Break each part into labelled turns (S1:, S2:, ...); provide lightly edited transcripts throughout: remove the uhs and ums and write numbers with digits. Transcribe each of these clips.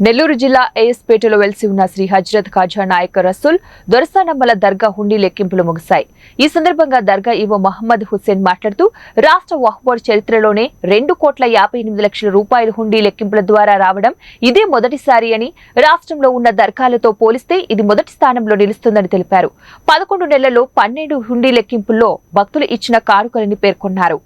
S1: నెల్లూరు జిల్లా ఏఎస్పేటలో వెలిసి ఉన్న శ్రీ హజ్రత్ ఖాజా నాయక్ రసూల్ దొరసానమ్మల దర్గా హుండీ లెక్కింపులు ముగిశాయి. ఈ సందర్భంగా దర్గా ఈవో మహమ్మద్ హుస్సేన్ మాట్లాడుతూ రాష్ట్ర వక్ఫ్ బోర్డు చరిత్రలోనే 2,58,00,000 రూపాయల హుండీ లెక్కింపుల ద్వారా రావడం ఇదే మొదటిసారి అని, రాష్ట్రంలో ఉన్న దర్గాలతో పోలిస్తే ఇది మొదటి స్థానంలో నిలుస్తుందని తెలిపారు. 11 నెలల్లో 12 హుండీ లెక్కింపుల్లో భక్తులు ఇచ్చిన కానుకలని పేర్కొన్నారు.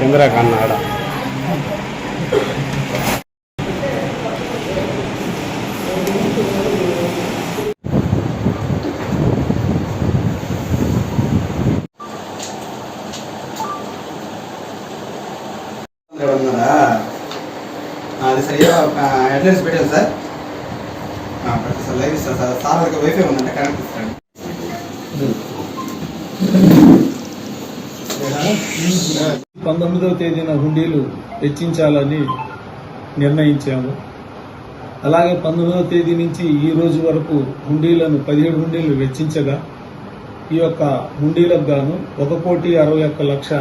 S2: चंद्रा कन्नाड
S3: అది సరిగా ఒక అడ్రస్ పెట్టాను సార్. సార్ లైవ్ ఇస్తాను సార్. సార్ దగ్గర వైఫై ఉందంటే కనెక్ట్ ఇస్తాను.
S4: 19వ తేదీన హుండీలు వెచ్చించాలని నిర్ణయించాము. అలాగే 19వ తేదీ నుంచి ఈ రోజు వరకు హుండీలను 17 హుండీలు వెచ్చించగా ఈ యొక్క హుండీలకు గాను 1,61,00,000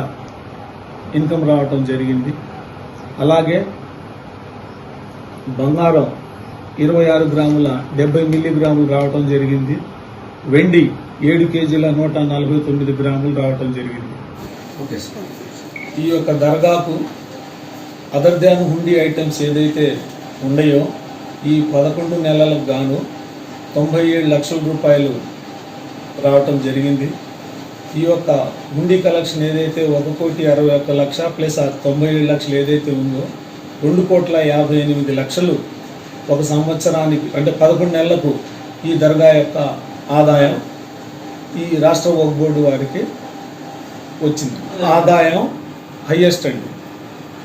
S4: ఇన్కమ్ రావటం జరిగింది. అలాగే బంగారం 26 గ్రాముల 70 మిల్లీగ్రాములు రావటం జరిగింది. వెండి 7 కేజీల 149 గ్రాములు రావటం జరిగింది. ఈ యొక్క దర్గాకు అదర్ దాన్ హుండీ ఐటమ్స్ ఏదైతే ఉన్నాయో ఈ 11 నెలలకు గాను 97 లక్షల రూపాయలు రావటం జరిగింది. ఈ యొక్క హుండీ కలెక్షన్ ఏదైతే 1,61,00,000 ప్లస్ ఆ 97 లక్షలు ఏదైతే ఉందో 2,58,00,000 ఒక సంవత్సరానికి అంటే 11 నెలలకు ఈ దర్గా యొక్క ఆదాయం ఈ రాష్ట్ర వక్ఫ్ బోర్డు వారికి వచ్చింది. ఆదాయం హైయెస్ట్ అండి.